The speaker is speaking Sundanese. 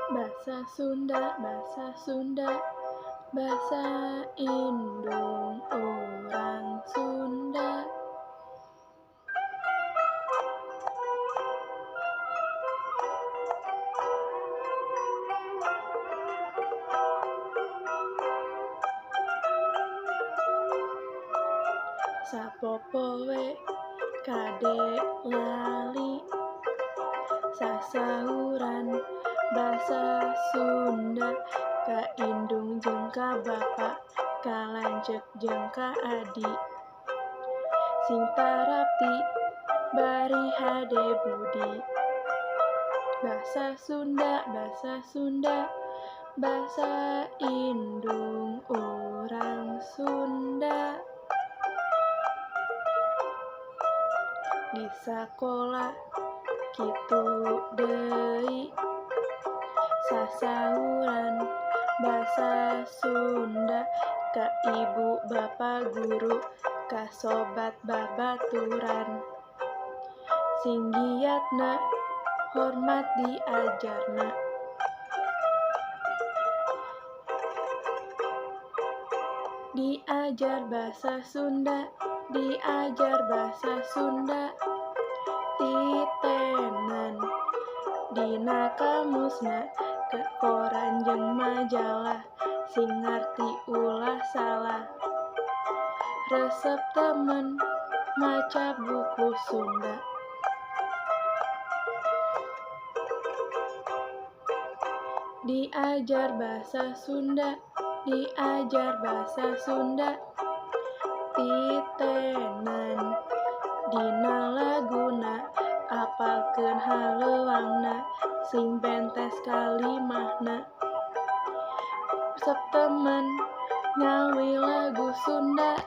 Bahasa Sunda, bahasa Sunda, bahasa indung orang Sunda. Sapopo we kade lali sasahuran basa Sunda ka indung jeung ka bapa ka lanceuk jeung ka adi sing tarapti bari hade budi. Basa Sunda, basa Sunda, basa indung orang Sunda. Di sakola kitu deui sasahuran basa Sunda ka ibu bapa guru ka sobat babaturan sing giatna hormat diajarna. Diajar bahasa Sunda, diajar bahasa Sunda, titenan dina kamusna ke koran jeung majalah sing ngarti ulah salah. Resep temen maca buku Sunda. Diajar bahasa Sunda, diajar bahasa Sunda, titenan dina laguna apalkeun haleuangna sing bentes kalimahna. Resep temen nyawi lagu Sunda.